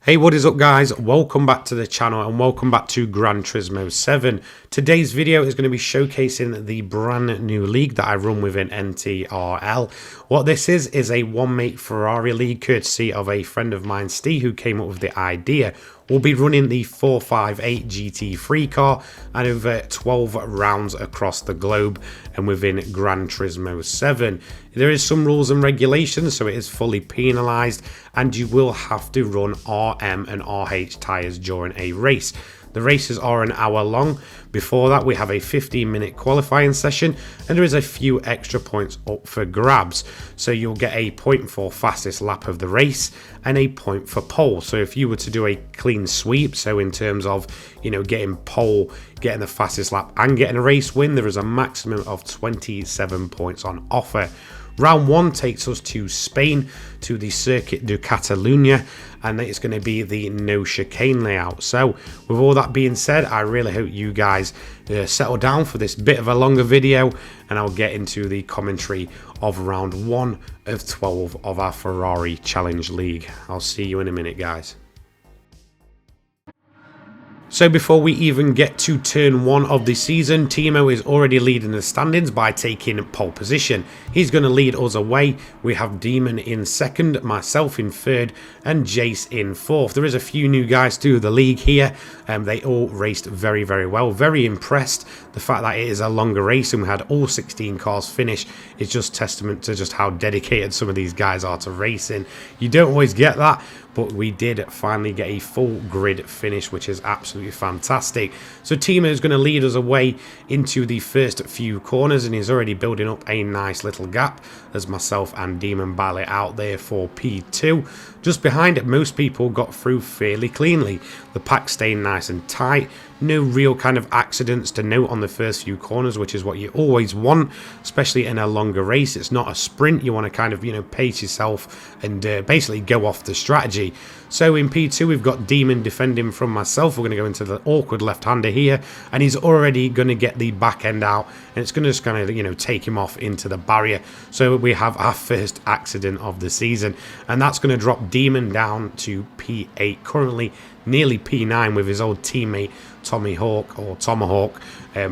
Hey, what is up guys? Welcome back to the channel and welcome back to Gran Turismo 7. Today's video is going to be showcasing the brand new league that I run within NTRL. What this is a one-mate Ferrari league courtesy of a friend of mine, Steve, who came up with the idea. We'll be running the 458 GT3 car and over 12 rounds across the globe and within Gran Turismo 7. There is some rules and regulations, so it is fully penalised and you will have to run RM and RH tyres during a race. The races are an hour long. Before that, we have a 15-minute qualifying session, and there is a few extra points up for grabs. So you'll get a point for fastest lap of the race and a point for pole. So if you were to do a clean sweep, so in terms of, getting pole, getting the fastest lap and getting a race win, there is a maximum of 27 points on offer. Round 1 takes us to Spain, to the Circuit de Catalunya, and it's going to be the no chicane layout. So with all that being said, I really hope you guys settle down for this bit of a longer video, and I'll get into the commentary of round 1 of 12 of our Ferrari Challenge League. I'll see you in a minute, guys. So before we even get to turn 1 of the season, Timo is already leading the standings by taking pole position. He's going to lead us away. We have Demon in second, myself in third, and Jace in fourth. There is a few new guys to the league here. They all raced very, very well. Very impressed. The fact that it is a longer race and we had all 16 cars finish is just testament to just how dedicated some of these guys are to racing. You don't always get that, but we did finally get a full grid finish, which is absolutely fantastic. So Timo is going to lead us away into the first few corners, and he's already building up a nice little gap as myself and Demon battle it out there for P2. Just behind it, most people got through fairly cleanly. The pack stayed nice and tight. No real kind of accidents to note on the first few corners, which is what you always want, especially in a longer race. It's not a sprint. You want to kind of, pace yourself and basically go off the strategy. So in P2, we've got Demon defending from myself. We're going to go into the awkward left-hander here, and he's already going to get the back end out, and it's going to just kind of, take him off into the barrier. So we have our first accident of the season, and that's going to drop Demon down to P8, currently nearly P9 with his old teammate Tomahawk,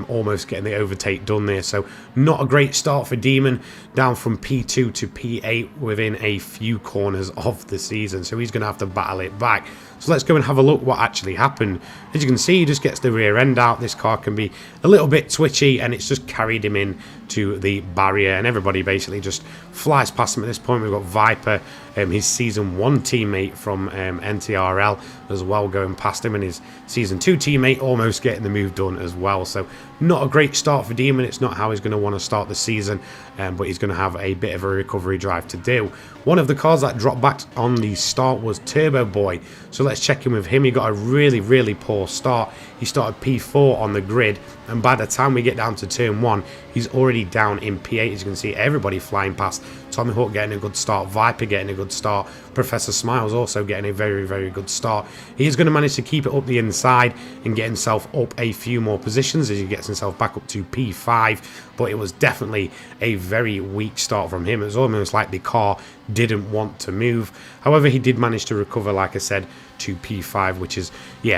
almost getting the overtake done there. So not a great start for Demon, down from P2 to P8 within a few corners of the season. So he's going to have to battle it back. So let's go and have a look what actually happened. As you can see, he just gets the rear end out. This car can be a little bit twitchy, and it's just carried him in to the barrier, and everybody basically just flies past him at this point. We've got Viper, his Season 1 teammate from NTRL as well, going past him, and his Season 2 teammate almost getting the move done as well. So not a great start for Demon. It's not how he's going to want to start the season, but he's going to have a bit of a recovery drive to do. One of the cars that dropped back on the start was Turbo Boy. So let's check in with him. He got a really, really poor start. He started P4 on the grid, and by the time we get down to turn 1, he's already down in P8. As you can see, everybody flying past. Tomahawk getting a good start, Viper getting a good start, Professor Smiles also getting a very, very good start. He's going to manage to keep it up the inside and get himself up a few more positions as he gets himself back up to P5, but it was definitely a very weak start from him. It was almost like the car didn't want to move. However, he did manage to recover, like I said, to P5, which is,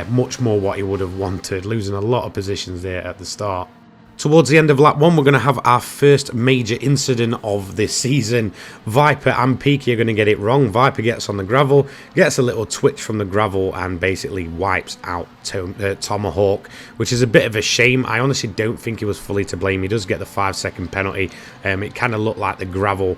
much more what he would have wanted, losing a lot of positions there at the start. Towards the end of lap 1, we're going to have our first major incident of this season. Viper and Peaky are going to get it wrong. Viper gets on the gravel, gets a little twitch from the gravel, and basically wipes out Tomahawk, which is a bit of a shame. I honestly don't think he was fully to blame. He does get the 5-second penalty. It kind of looked like the gravel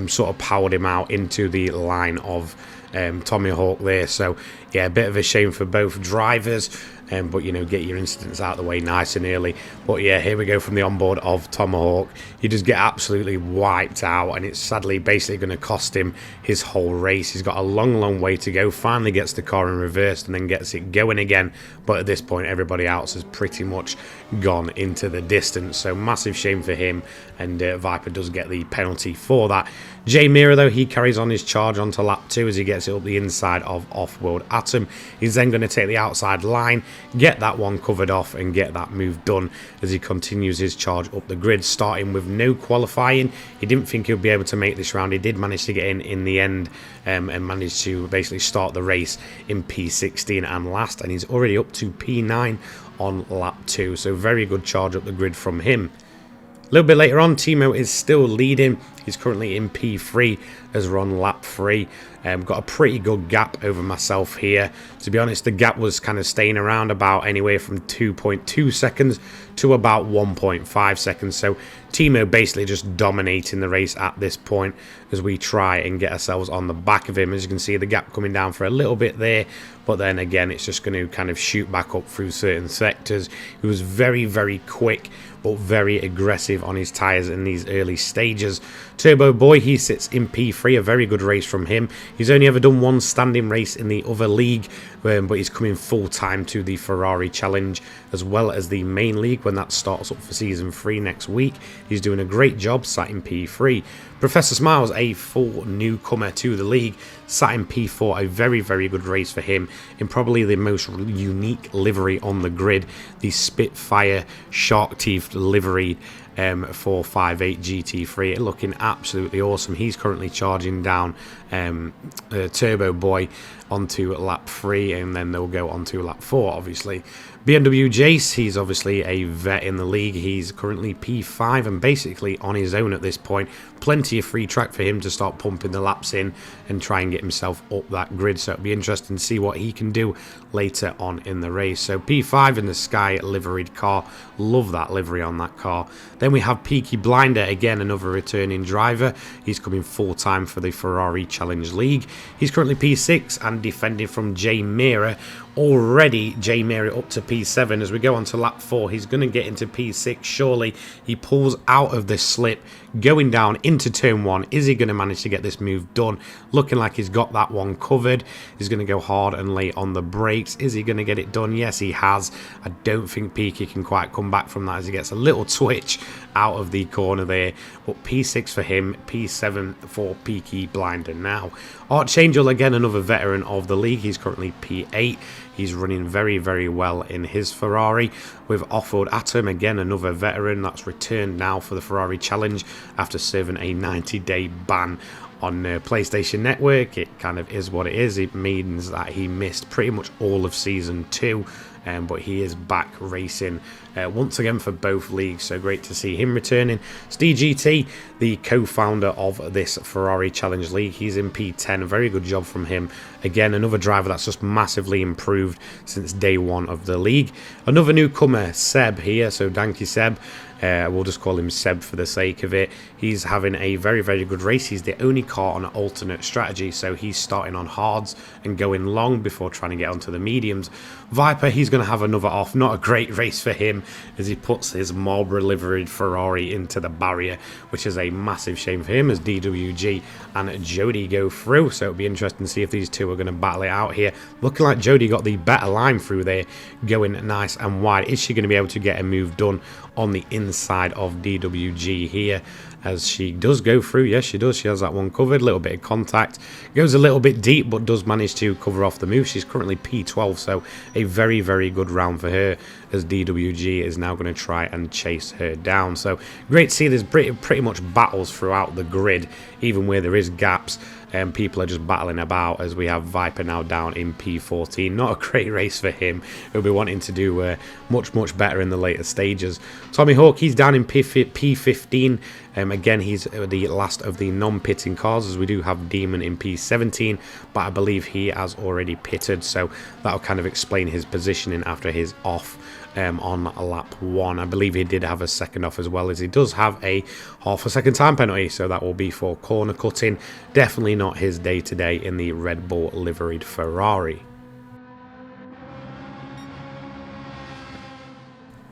sort of powered him out into the line of Tomahawk there. So a bit of a shame for both drivers, but get your incidents out of the way nice and early. But here we go from the onboard of Tomahawk. He just get absolutely wiped out, and it's sadly basically going to cost him his whole race. He's got a long way to go. Finally gets the car in reverse and then gets it going again, but at this point everybody else has pretty much gone into the distance. So massive shame for him, and Viper does get the penalty for that. J Mira, though, he carries on his charge onto lap 2 as he gets it up the inside of Off-World Atom. He's then going to take the outside line, get that one covered off and get that move done as he continues his charge up the grid, starting with no qualifying. He didn't think he'll be able to make this round. He did manage to get in the end, and managed to basically start the race in P16 and last, and he's already up to P9 on lap 2, so very good charge up the grid from him. A little bit later on, Timo is still leading. He's currently in P3 as we're on lap 3. Got a pretty good gap over myself here. To be honest, the gap was kind of staying around about anywhere from 2.2 seconds to about 1.5 seconds. So Timo basically just dominating the race at this point as we try and get ourselves on the back of him. As you can see, the gap coming down for a little bit there, but then again, it's just going to kind of shoot back up through certain sectors. He was very, very quick, but very aggressive on his tyres in these early stages. Turbo Boy, he sits in P3, a very good race from him. He's only ever done one standing race in the other league, but he's coming full time to the Ferrari Challenge as well as the main league when that starts up for season 3 next week. He's doing a great job, sat in P3. Professor Smiles, a full newcomer to the league, sat in P4, a very, very good race for him in probably the most unique livery on the grid, the Spitfire Shark Teeth livery for 5.8 GT3, looking absolutely awesome. He's currently charging down Turbo Boy onto lap 3, and then they'll go onto lap 4, obviously. BMW Jace, he's obviously a vet in the league. He's currently P5 and basically on his own at this point. Plenty of free track for him to start pumping the laps in and try and get himself up that grid. So it'll be interesting to see what he can do later on in the race. So P5 in the Sky liveried car. Love that livery on that car. Then we have Peaky Blinder, again another returning driver. He's coming full time for the Ferrari Challenge League. He's currently P6 and defending from Jay Mira. Already Jay Mira up to P7. As we go on to lap 4, he's going to get into P6 surely. He pulls out of this slip going down into turn 1. Is he going to manage to get this move done? Looking like he's got that one covered. He's going to go hard and late on the brakes. Is he going to get it done? Yes, he has. I don't think Peaky can quite come back from that as he gets a little twitch out of the corner there. But P6 for him, P7 for Peaky Blinder now. Archangel, again another veteran of the league. He's currently P8. He's running very, very well in his Ferrari. With Off-Road Atom, again another veteran that's returned now for the Ferrari Challenge after serving a 90-day ban on PlayStation Network. It kind of is what it is. It means that he missed pretty much all of Season 2. But he is back racing once again for both leagues, so great to see him returning. SteeeGT, the co-founder of this Ferrari Challenge League, he's in P10, a very good job from him. Again, another driver that's just massively improved since day 1 of the league. Another newcomer, Seb here, so thank you Seb. We'll just call him Seb for the sake of it. He's having a very, very good race. He's the only car on an alternate strategy, so he's starting on hards and going long before trying to get onto the mediums. Viper, he's going to have another off. Not a great race for him as he puts his Marlboro liveried Ferrari into the barrier, which is a massive shame for him as DWG and Jody go through. So it'll be interesting to see if these two are going to battle it out here. Looking like Jody got the better line through there, going nice and wide. Is she going to be able to get a move done on the inside of DWG here? As she does go through, yes she does, she has that one covered, a little bit of contact, goes a little bit deep but does manage to cover off the move. She's currently P12, so a very, very good round for her as DWG is now going to try and chase her down. So great to see there's pretty much battles throughout the grid, even where there is gaps. People are just battling about as we have Viper now down in P14. Not a great race for him. He'll be wanting to do much, much better in the later stages. Tommy Hawk, he's down in P15. Again, he's the last of the non-pitting cars as we do have Demon in P17, but I believe he has already pitted, so that'll kind of explain his positioning after his off on lap 1. I believe he did have a second off as well, as he does have a half a second time penalty, so that will be for corner cutting. Definitely not his day today in the Red Bull liveried Ferrari.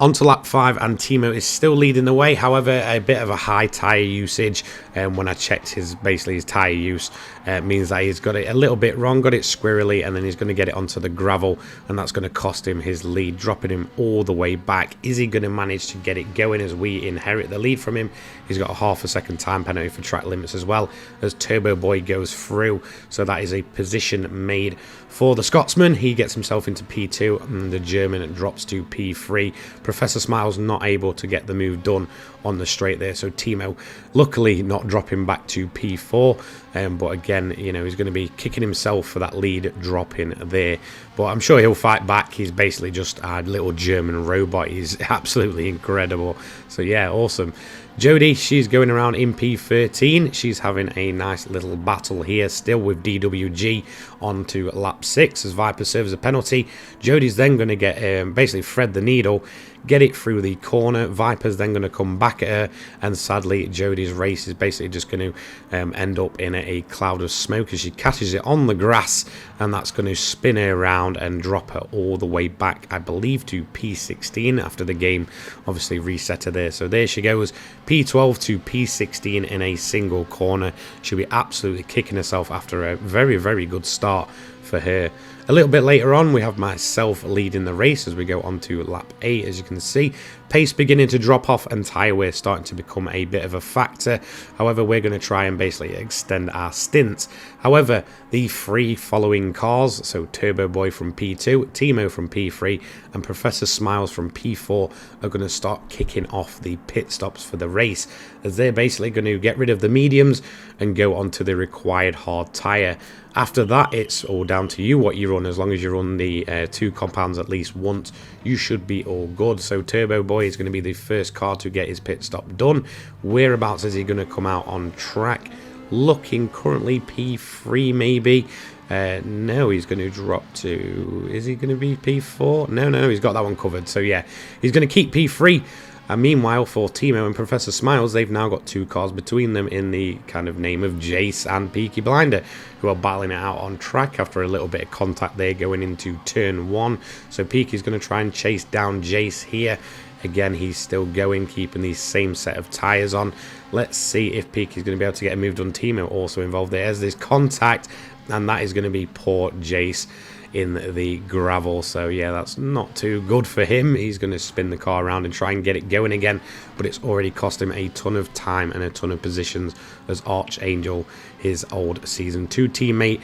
Onto lap 5 and Timo is still leading the way. However, a bit of a high tyre usage when I checked his tyre use. Means that he's got it a little bit wrong, got it squirrely, and then he's going to get it onto the gravel, and that's going to cost him his lead, dropping him all the way back. Is he going to manage to get it going as we inherit the lead from him? He's got a half a second time penalty for track limits as well as Turbo Boy goes through, so that is a position made for the Scotsman. He gets himself into P2 and the German drops to P3. Professor Smiles not able to get the move done on the straight there, so Timo luckily not dropping back to P4, but again, you know, he's going to be kicking himself for that lead dropping there, but I'm sure he'll fight back. He's basically just a little German robot. He's absolutely incredible. So yeah, awesome. Jodie, she's going around in P13. She's having a nice little battle here still with DWG on to lap 6 as Viper serves a penalty. Jodie's then going to get basically thread the needle, get it through the corner. Viper's then going to come back at her, and sadly Jodie's race is basically just going to end up in a cloud of smoke as she catches it on the grass, and that's going to spin her around and drop her all the way back, I believe, to P16 after the game obviously reset her there. So there she goes, P12 to P16 in a single corner. She'll be absolutely kicking herself after a very, very good start for her. A little bit later on, we have myself leading the race as we go on to lap 8, as you can see. Pace beginning to drop off and tyre wear starting to become a bit of a factor. However, we're going to try and basically extend our stints. However, the 3 following cars, so Turbo Boy from P2, Timo from P3, and Professor Smiles from P4 are going to start kicking off the pit stops for the race, as they're basically going to get rid of the mediums and go onto the required hard tyre. After that, it's all down to you what you run. As long as you run the 2 compounds at least once, you should be all good. So Turbo Boy is going to be the first car to get his pit stop done. Whereabouts is he going to come out on track? Looking currently P3 maybe. No, he's going to drop to... Is he going to be P4? No, he's got that one covered. So yeah, he's going to keep P3. And meanwhile, for Timo and Professor Smiles, they've now got 2 cars between them in the kind of name of Jace and Peaky Blinder, who are battling it out on track after a little bit of contact there going into turn 1. So Peaky's going to try and chase down Jace here. Again, he's still going, keeping the same set of tyres on. Let's see if Peaky's going to be able to get a move done. Timo also involved there as there's contact, and that is going to be poor Jace in the gravel. So yeah, that's not too good for him. He's going to spin the car around and try and get it going again, but it's already cost him a ton of time and a ton of positions as Archangel, his old season 2 teammate,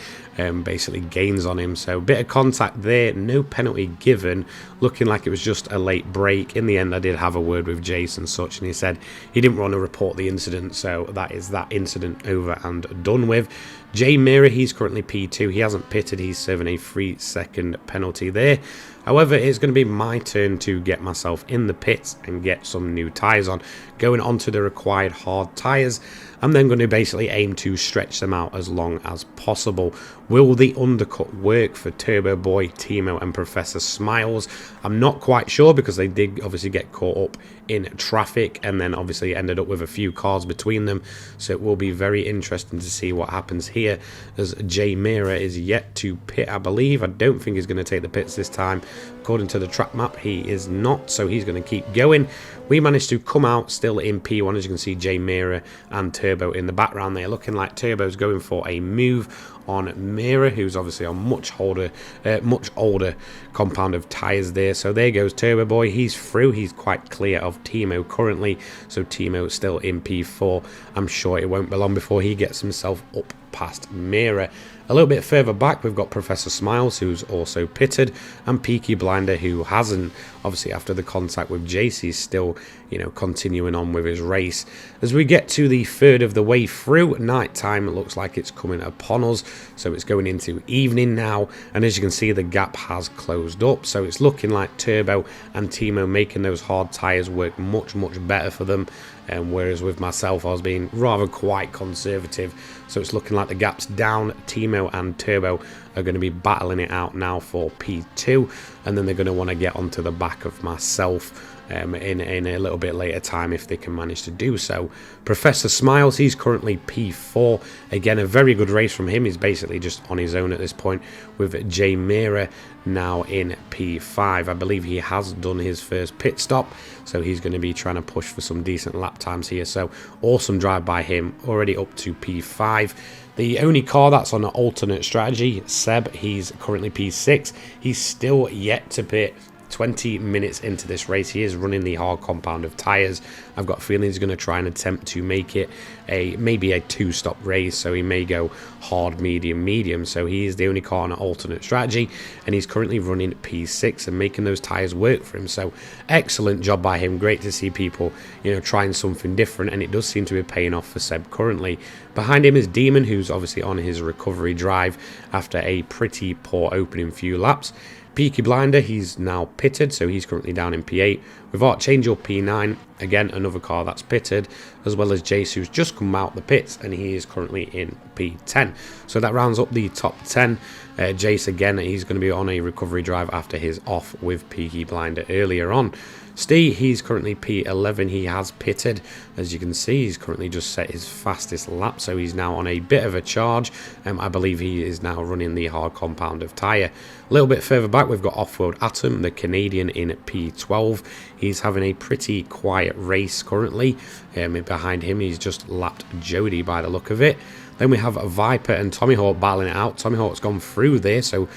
basically gains on him. So a bit of contact there, no penalty given, looking like it was just a late break. In the end, I did have a word with Jace and such, and he said he didn't want to report the incident, so that is that incident over and done with. Jay Mira, he's currently P2. He hasn't pitted. He's serving a 3-second penalty there. However, it's going to be my turn to get myself in the pits and get some new tyres on. Going onto the required hard tyres. I'm then going to basically aim to stretch them out as long as possible. Will the undercut work for Turbo Boy, Timo and Professor Smiles? I'm not quite sure, because they did obviously get caught up in traffic and then obviously ended up with a few cars between them. So it will be very interesting to see what happens here, as Jay Mira is yet to pit, I believe. I don't think he's going to take the pits this time. According to the track map, he is not, so he's going to keep going. We managed to come out still in P1, as you can see Jay Mira and Turbo in the background there, looking like Turbo's going for a move on Mira, who's obviously on much older compound of tyres there. So there goes Turbo Boy, he's through, he's quite clear of Timo currently, so Timo still in P4. I'm sure it won't be long before he gets himself up past Mira. A little bit further back, we've got Professor Smiles, who's also pitted, and Peaky Blinder, who hasn't. Obviously, after the contact with Jace, he's still, you know, continuing on with his race. As we get to the third of the way through, night time, it looks like it's coming upon us. So it's going into evening now, and as you can see, the gap has closed up. So it's looking like Turbo and Timo making those hard tyres work much, much better for them. Whereas with myself, I was being rather quite conservative. So it's looking like the gap's down. Timo and Turbo are going to be battling it out now for P2, and then they're going to want to get onto the back of myself in a little bit later time if they can manage to do so. Professor Smiles, he's currently P4. Again, a very good race from him. He's basically just on his own at this point, with Jay Mira now in P5. I believe he has done his first pit stop, so he's going to be trying to push for some decent lap times here. So awesome drive by him, already up to P5. The only car that's on an alternate strategy, Seb, he's currently P6. He's still yet to pit. 20 minutes into this race, he is running the hard compound of tyres. I've got a feeling he's going to try and attempt to make it maybe a 2-stop race, so he may go hard, medium, medium. So he is the only car on an alternate strategy, and he's currently running P6 and making those tyres work for him. So excellent job by him. Great to see people, you know, trying something different, and it does seem to be paying off for Seb currently. Behind him is Demon, who's obviously on his recovery drive after a pretty poor opening few laps. Peaky Blinder, he's now pitted, so he's currently down in P8. With Archangel P9, again another car that's pitted, as well as Jace, who's just come out the pits, and he is currently in P10. So that rounds up the top 10. Jace, again, he's going to be on a recovery drive after his off with Peaky Blinder earlier on. Stee, he's currently P11. He has pitted. As you can see, he's currently just set his fastest lap, so he's now on a bit of a charge. I believe he is now running the hard compound of tyre. A little bit further back, we've got Off-Road Atom, the Canadian, in P12. He's having a pretty quiet race currently. Behind him, he's just lapped Jody by the look of it. Then we have Viper and Tomahawk battling it out. Tomahawk's gone through there, so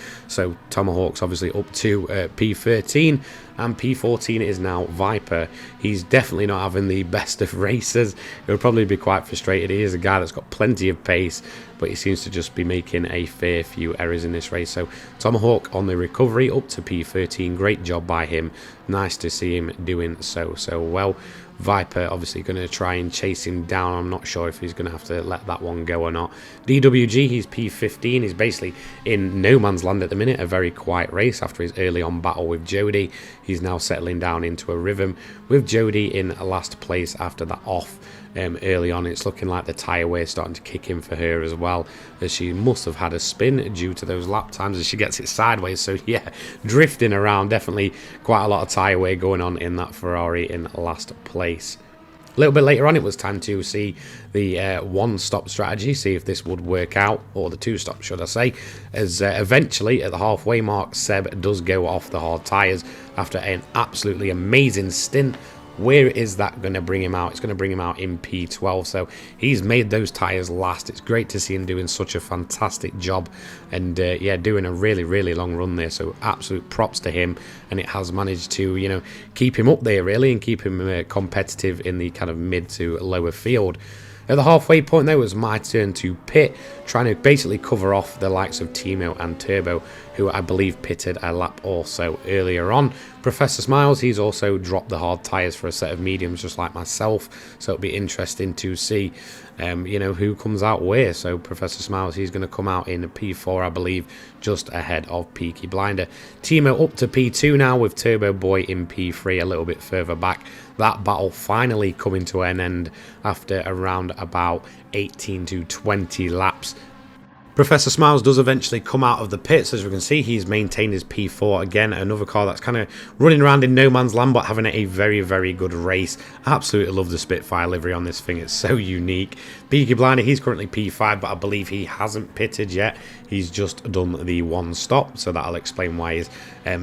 Tomahawk's obviously up to P13, and P14 is now Viper. He's definitely not having the best of races. He'll probably be quite frustrated. He is a guy that's got plenty of pace, but he seems to just be making a fair few errors in this race. So Tomahawk on the recovery up to P13. Great job by him. Nice to see him doing so well. Viper obviously going to try and chase him down. I'm not sure if he's going to have to let that one go or not. DWG, he's P15. He's basically in no man's land at the minute. A very quiet race after his early on battle with Jody. He's now settling down into a rhythm with Jody in last place after that off. Early on, it's looking like the tyre wear starting to kick in for her as well, as she must have had a spin due to those lap times as she gets it sideways. So yeah, drifting around, definitely quite a lot of tyre wear going on in that Ferrari in last place. A little bit later on, it was time to see the one-stop strategy, see if this would work out, or the two-stop, should I say, as eventually, at the halfway mark, Seb does go off the hard tyres after an absolutely amazing stint. Where is that going to bring him out? It's going to bring him out in P12, so he's made those tyres last. It's great to see him doing such a fantastic job, and yeah, doing a really long run there, so absolute props to him, and it has managed to, you know, keep him up there really, and keep him competitive in the kind of mid to lower field. At the halfway point, though, it was my turn to pit, trying to basically cover off the likes of Timo and Turbo, who I believe pitted a lap also earlier on. Professor Smiles, he's also dropped the hard tyres for a set of mediums, just like myself, so it'll be interesting to see, you know, who comes out where. So Professor Smiles, he's going to come out in P4, I believe, just ahead of Peaky Blinder. Timo up to P2 now, with Turbo Boy in P3 a little bit further back. That battle finally coming to an end after around about 18 to 20 laps. Professor Smiles does eventually come out of the pits. As we can see, he's maintained his P4 again. Another car that's kind of running around in no man's land, but having a very good race. I absolutely love the Spitfire livery on this thing. It's so unique. Peaky Blinder, he's currently P5, but I believe he hasn't pitted yet. He's just done the one stop, so that'll explain why he's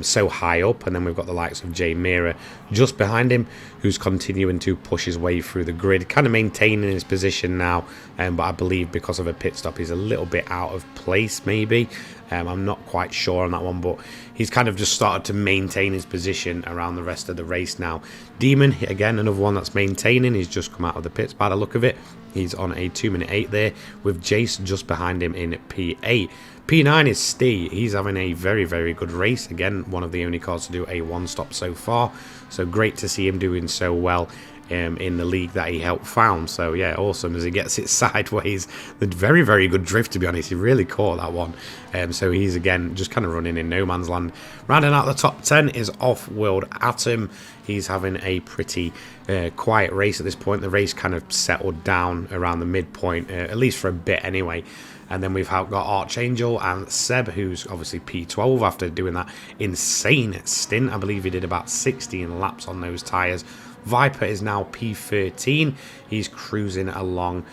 so high up. And then we've got the likes of Jay Mira just behind him, who's continuing to push his way through the grid, kind of maintaining his position now, but I believe because of a pit stop he's a little bit out of place maybe. I'm not quite sure on that one, but he's kind of just started to maintain his position around the rest of the race now. Demon, again, another one that's maintaining. He's just come out of the pits by the look of it. He's on a 2:08 there, with Jace just behind him in P8. P9 is Stee. He's having a very good race. Again, one of the only cars to do a one-stop so far. So great to see him doing so well in the league that he helped found. So yeah, awesome as he gets it sideways. The very good drift, to be honest. He really caught that one. So he's again just kind of running in no man's land. Rounding out the top 10 is Off-World Atom. He's having a pretty quiet race at this point. The race kind of settled down around the midpoint, at least for a bit anyway. And then we've got Archangel and Seb, who's obviously P12 after doing that insane stint. I believe he did about 16 laps on those tyres. Viper is now P13. He's cruising along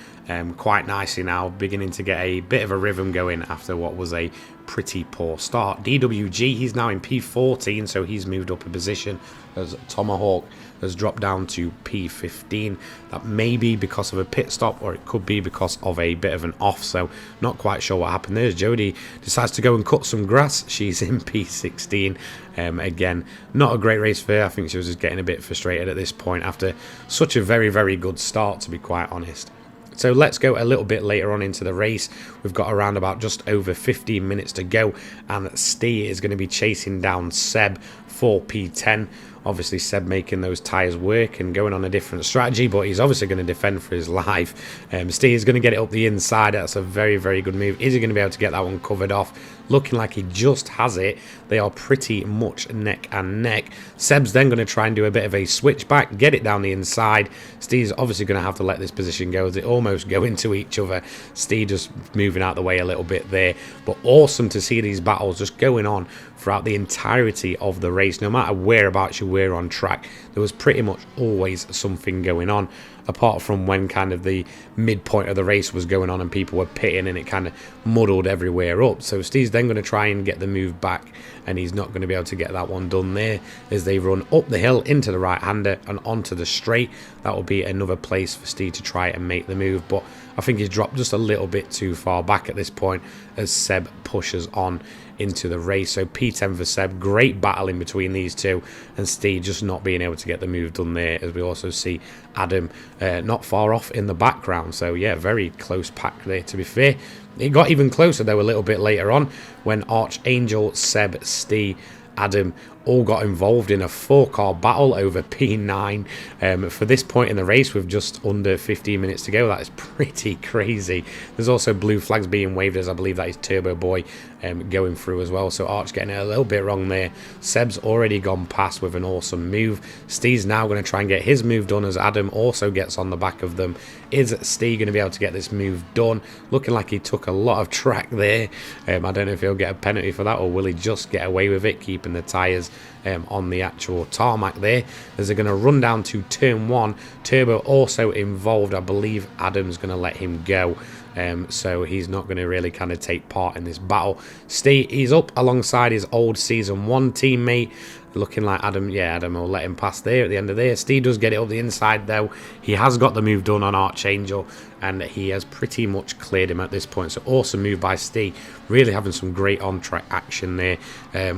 quite nicely now, beginning to get a bit of a rhythm going after what was a pretty poor start. DWG, he's now in P14, so he's moved up a position as Tomahawk has dropped down to P15. That may be because of a pit stop, or it could be because of a bit of an off, so not quite sure what happened there. Jodie decides to go and cut some grass. She's in P16. Again, not a great race for her. I think she was just getting a bit frustrated at this point after such a very, very good start, to be quite honest. So let's go a little bit later on into the race. We've got around about just over 15 minutes to go, and Stee is going to be chasing down Seb for P10. Obviously Seb making those tyres work and going on a different strategy, but he's obviously going to defend for his life. Stee is going to get it up the inside. That's a very, very good move. Is he going to be able to get that one covered off? Looking like he just has it. They are pretty much neck and neck. Seb's then going to try and do a bit of a switchback, get it down the inside. Stee's obviously going to have to let this position go as they almost go into each other. Stee just moving out the way a little bit there. But awesome to see these battles just going on throughout the entirety of the race. No matter whereabouts you were on track, there was pretty much always something going on, apart from when kind of the midpoint of the race was going on and people were pitting and it kind of muddled everywhere up. So Steve's then going to try and get the move back, and he's not going to be able to get that one done there as they run up the hill into the right-hander and onto the straight. That will be another place for Steve to try and make the move, but I think he's dropped just a little bit too far back at this point as Seb pushes on into the race. So P10 for Seb, great battle in between these two, and Steve just not being able to get the move done there, as we also see Adam not far off in the background. So yeah, very close pack there, to be fair. It got even closer though a little bit later on when Archangel, Seb, Steve, Adam all got involved in a 4-car battle over P9. For this point in the race with just under 15 minutes to go, that is pretty crazy. There's also blue flags being waved, as I believe that is Turbo Boy going through as well. So Arch getting it a little bit wrong there. Seb's already gone past with an awesome move. Steve's now going to try and get his move done as Adam also gets on the back of them. Is Steve going to be able to get this move done? Looking like he took a lot of track there. I don't know if he'll get a penalty for that, or will he just get away with it, keeping the tyres on the actual tarmac there, as they're going to run down to turn 1. Turbo also involved. I believe Adam's going to let him go. So he's not going to really kind of take part in this battle. Steve, he's up alongside his old season 1 teammate. Looking like Adam, yeah, Adam will let him pass there at the end of there. Steve does get it up the inside though. He has got the move done on Archangel, and he has pretty much cleared him at this point. So awesome move by Steve, really having some great on-track action there.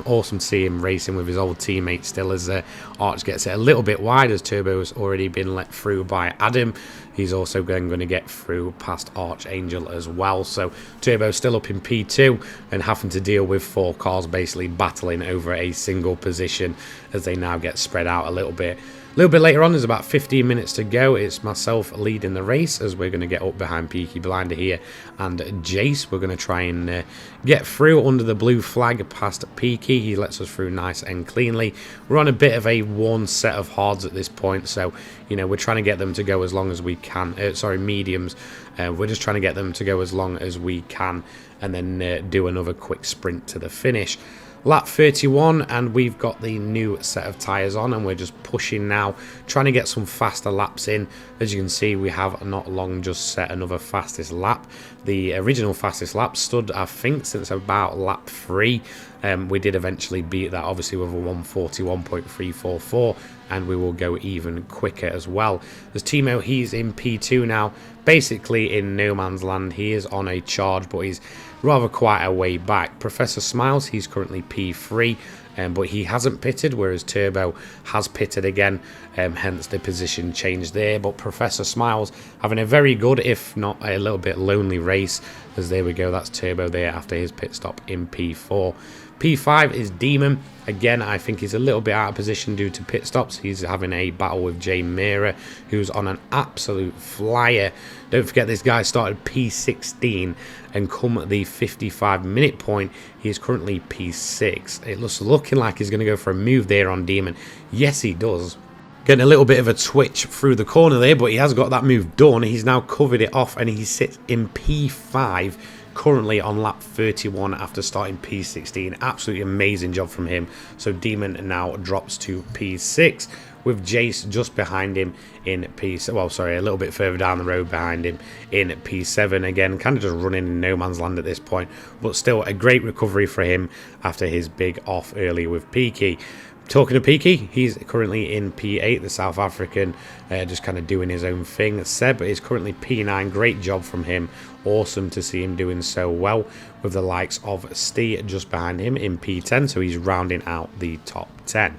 Awesome to see him racing with his old teammate still, as Arch gets it a little bit wide as Turbo has already been let through by Adam. He's also going to get through past Archangel as well. So Turbo's still up in P2 and having to deal with 4 cars basically battling over a single position as they now get spread out a little bit. A little bit later on, there's about 15 minutes to go. It's myself leading the race as we're going to get up behind Peaky Blinder here and Jace. We're going to try and get through under the blue flag past Peaky. He lets us through nice and cleanly. We're on a bit of a worn set of hards at this point, so you know we're trying to get them to go as long as we can. Mediums. We're just trying to get them to go as long as we can, and then do another quick sprint to the finish. Lap 31, and we've got the new set of tyres on, and we're just pushing now, trying to get some faster laps in. As you can see, we have not long just set another fastest lap. The original fastest lap stood, I think, since about lap 3. We did eventually beat that, obviously, with a 141.344, and we will go even quicker as well. As Timo, he's in P2 now, basically in no man's land. He is on a charge, but he's rather quite a way back. Professor Smiles, he's currently P3, but he hasn't pitted, whereas Turbo has pitted again, hence the position change there. But Professor Smiles having a very good, if not a little bit lonely race, as there we go, that's Turbo there after his pit stop in P4. P5 is Demon. Again, I think he's a little bit out of position due to pit stops. He's having a battle with Jay Mira, who's on an absolute flyer. Don't forget, this guy started P16, and come at the 55-minute point, he's currently P6. It looks looking like he's going to go for a move there on Demon. Yes, he does. Getting a little bit of a twitch through the corner there, but he has got that move done. He's now covered it off, and he sits in P5, currently on lap 31 after starting P16. Absolutely amazing job from him. So Demon now drops to P6 with Jace just behind him in well, sorry, a little bit further down the road behind him in P7. Again, kind of just running in no man's land at this point, but still a great recovery for him after his big off early with Peaky. Talking to Peaky, he's currently in P8, the South African, just kind of doing his own thing. Seb is currently P9, great job from him. Awesome to see him doing so well with the likes of Stee just behind him in P10, so he's rounding out the top 10.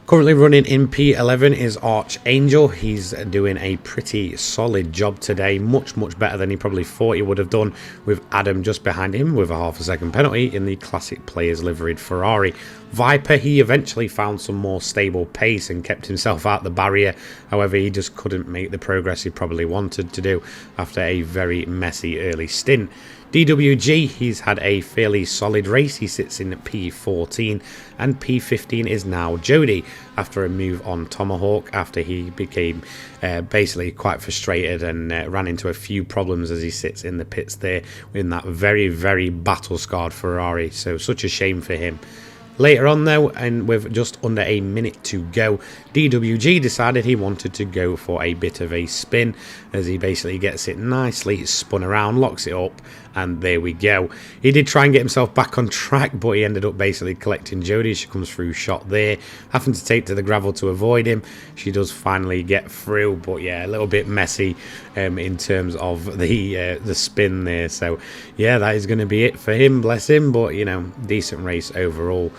Currently running in P11 is Archangel. He's doing a pretty solid job today, much better than he probably thought he would have done, with Adam just behind him with a half-a-second penalty in the classic players liveried Ferrari. Viper, he eventually found some more stable pace and kept himself out the barrier. However, he just couldn't make the progress he probably wanted to do after a very messy early stint. DWG, he's had a fairly solid race. He sits in P14, and P15 is now Jody after a move on Tomahawk after he became basically quite frustrated and ran into a few problems as he sits in the pits there in that very battle-scarred Ferrari. So such a shame for him. Later on though, and with just under a minute to go, DWG decided he wanted to go for a bit of a spin as he basically gets it nicely spun around, locks it up, and there we go. He did try and get himself back on track, but he ended up basically collecting Jodie. She comes through shot there, having to take to the gravel to avoid him. She does finally get through, but yeah, a little bit messy in terms of the spin there. So yeah, that is going to be it for him, bless him, but you know, decent race overall.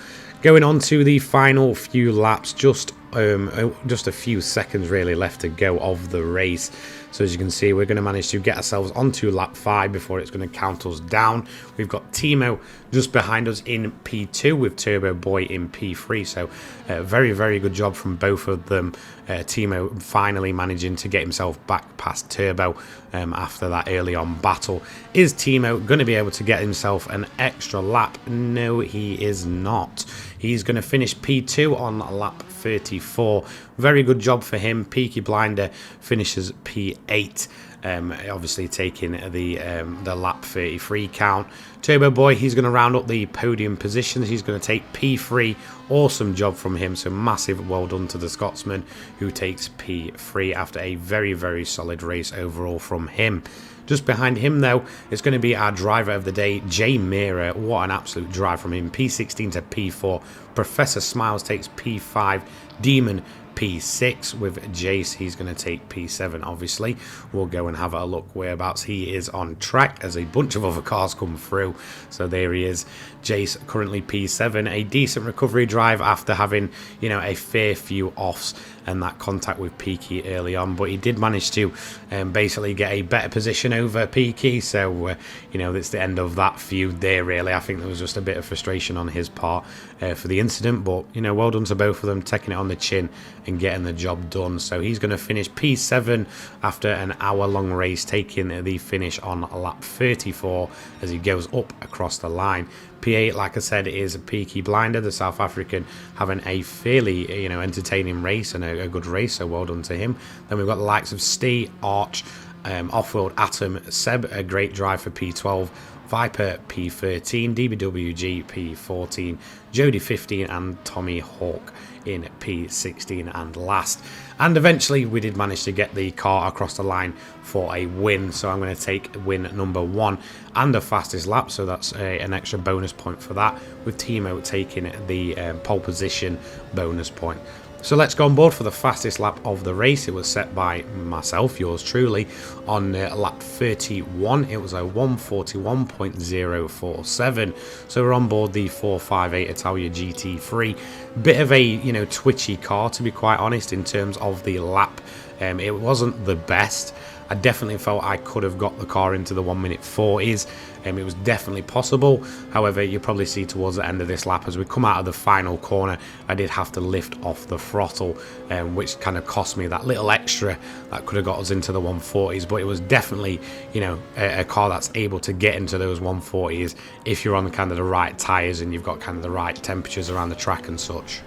Going on to the final few laps, just a few seconds really left to go of the race. So as you can see, we're going to manage to get ourselves onto lap 5 before it's going to count us down. We've got Timo just behind us in P2 with Turbo Boy in P3. So very good job from both of them. Timo finally managing to get himself back past Turbo after that early on battle. Is Timo going to be able to get himself an extra lap? No, he is not. He's going to finish P2 on lap 34. Very good job for him. Peaky Blinder finishes P8. Obviously taking the lap 33 count. Turbo Boy, he's going to round up the podium positions. He's going to take P3. Awesome job from him. So massive well done to the Scotsman who takes P3 after a very solid race overall from him. Just behind him, though, it's going to be our driver of the day, Jay Mira. What an absolute drive from him. P16 to P4. Professor Smiles takes P5. Demon P6 with Jace. He's going to take P7, obviously. We'll go and have a look whereabouts he is on track as a bunch of other cars come through. So there he is. Jace currently P7. A decent recovery drive after having, you know, a fair few offs and that contact with Peaky early on, but he did manage to basically get a better position over Peaky. So you know, that's the end of that feud there really. I think there was just a bit of frustration on his part for the incident, but you know, well done to both of them taking it on the chin and getting the job done. So he's going to finish P7 after an hour-long race, taking the finish on lap 34 as he goes up across the line. P8, like I said, is Peaky Blinder, the South African, having a fairly, you know, entertaining race and a good race, so well done to him. Then we've got the likes of Stee, Arch, Off-World Atom, Seb, a great drive for P12, Viper P13, DBWG P14, Jody 15, and Tommy Hawk in P16 and last. And eventually we did manage to get the car across the line for a win, so I'm going to take win number 1 and the fastest lap, so that's an extra bonus point for that, with Timo taking the pole position bonus point. So let's go on board for the fastest lap of the race. It was set by myself, yours truly, on lap 31. It was a 141.047. So we're on board the 458 Italia GT3. Bit of a, you know, twitchy car, to be quite honest, in terms of the lap. It wasn't the best. I definitely felt I could have got the car into the 1:40s. It was definitely possible. However, you probably see towards the end of this lap, as we come out of the final corner, I did have to lift off the throttle, which kind of cost me that little extra that could have got us into the 140s. But it was definitely, you know, a car that's able to get into those 140s if you're on kind of the right tyres and you've got kind of the right temperatures around the track and such.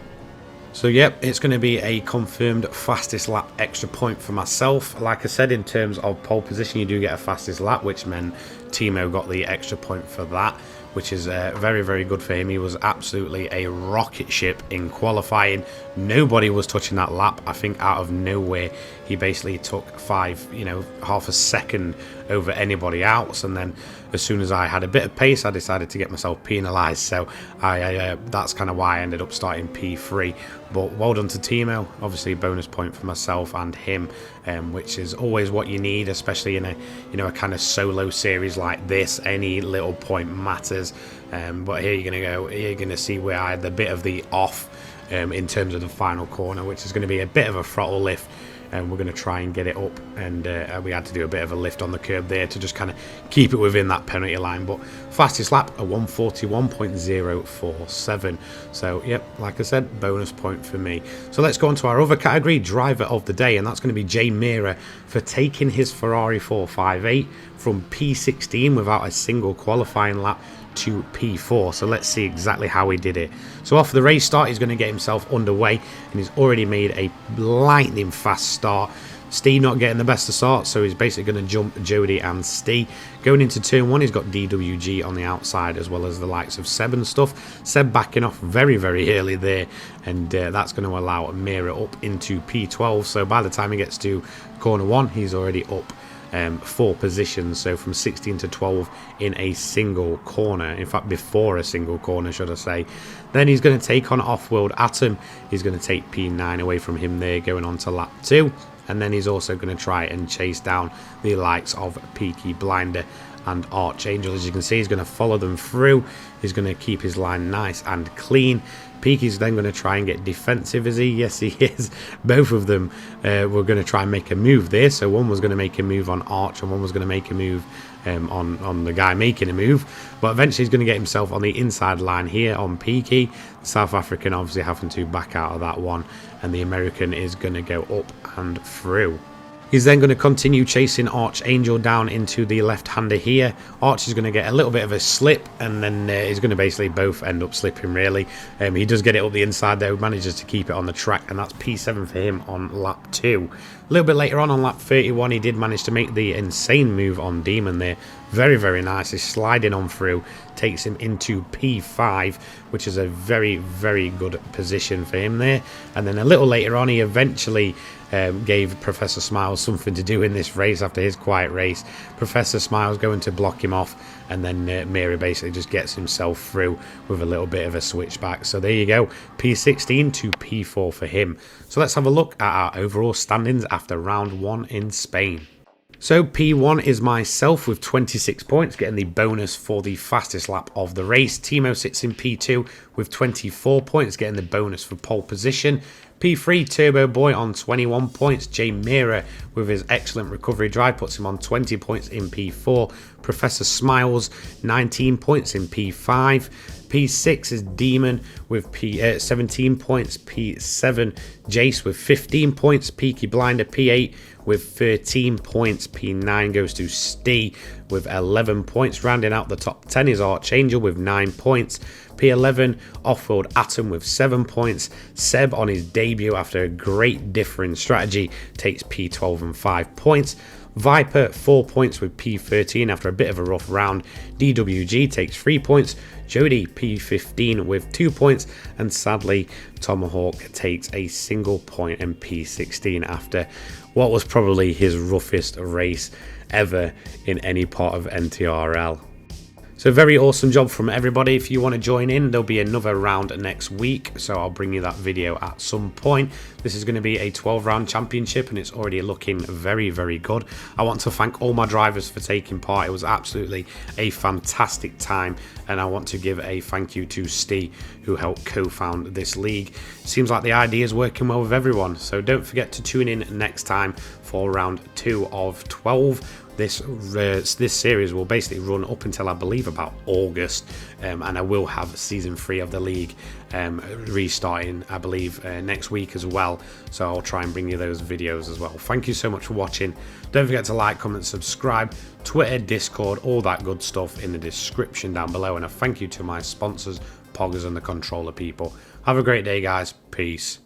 So yep, it's going to be a confirmed fastest lap extra point for myself. Like I said, in terms of pole position, you do get a fastest lap, which meant Timo got the extra point for that, which is very, very good for him. He was absolutely a rocket ship in qualifying. Nobody was touching that lap. I think out of nowhere, he basically took half a second over anybody else. And then as soon as I had a bit of pace, I decided to get myself penalised. So that's kind of why I ended up starting P3. But well done to Timo. Obviously, bonus point for myself and him, which is always what you need, especially in a kind of solo series like this. Any little point matters. But here you're gonna see where I had the bit of the off in terms of the final corner, which is going to be a bit of a throttle lift. And we're going to try and get it up, and we had to do a bit of a lift on the curb there to just kind of keep it within that penalty line. But fastest lap, a 141.047. So yep, like I said, bonus point for me. So let's go on to our other category, driver of the day, and that's going to be Jay Mira for taking his Ferrari 458 from P16 without a single qualifying lap to P4. So let's see exactly how he did it. So off the race start, he's going to get himself underway, and he's already made a lightning fast start. Stee not getting the best of start, so he's basically going to jump Jody and Stee. Going into turn 1, he's got DWG on the outside, as well as the likes of Seb and stuff. Seb backing off very, very early there, and that's going to allow Mira up into P12. So by the time he gets to corner 1, he's already up 4 positions, so from 16 to 12 in a single corner. In fact, before a single corner, should I say. Then he's going to take on Off-World Atom. He's going to take P9 away from him there, going on to lap 2. And then he's also going to try and chase down the likes of Peaky Blinder and Archangel. As you can see, he's going to follow them through. He's going to keep his line nice and clean. Peaky's then going to try and get defensive, is he? Yes, he is. Both of them were going to try and make a move there. So one was going to make a move on Arch, and one was going to make a move on the guy making a move. But eventually he's going to get himself on the inside line here on Peaky. South African obviously having to back out of that one, and the American is going to go up and through. He's then going to continue chasing Archangel down into the left-hander here. Arch is going to get a little bit of a slip, and then he's going to basically both end up slipping, really. He does get it up the inside, though, manages to keep it on the track, and that's P7 for him on lap 2. A little bit later on lap 31, he did manage to make the insane move on Demon there. Very, very nice. He's sliding on through, takes him into P5, which is a very, very good position for him there. And then a little later on, he eventually gave Professor Smiles something to do in this race after his quiet race. Professor Smiles going to block him off, and then Mira basically just gets himself through with a little bit of a switchback. So there you go, P16 to P4 for him. So let's have a look at our overall standings after round 1 in Spain. So P1 is myself with 26 points, getting the bonus for the fastest lap of the race. Timo sits in P2 with 24 points, getting the bonus for pole position. P3, Turbo Boy on 21 points. Jay Mira with his excellent recovery drive puts him on 20 points in P4. Professor Smiles, 19 points in P5. P6 is Demon with 17 points. P7, Jace with 15 points. Peaky Blinder, P8 with 13 points. P9 goes to Stee with 11 points. Rounding out the top 10 is Archangel with 9 points. P11, Off-World Atom with 7 points. Seb on his debut after a great differing strategy takes P12 and 5 points. Viper 4 points with P13 after a bit of a rough round. DWG takes 3 points. Jody P15 with 2 points, and sadly Tomahawk takes a single point in P16 after what was probably his roughest race ever in any part of NTRL. So very awesome job from everybody. If you want to join in, there'll be another round next week, so I'll bring you that video at some point. This is going to be a 12-round championship, and it's already looking very, very good. I want to thank all my drivers for taking part. It was absolutely a fantastic time, and I want to give a thank you to Stee, who helped co-found this league. Seems like the idea is working well with everyone, so don't forget to tune in next time for round 2 of 12. This series will basically run up until I believe about August, and I will have season 3 of the league restarting I believe next week as well, so I'll try and bring you those videos as well. Thank you so much for watching. Don't forget to like, comment, subscribe, Twitter, Discord, all that good stuff in the description down below, and a thank you to my sponsors, Poggers and the Controller people. Have a great day, guys. Peace.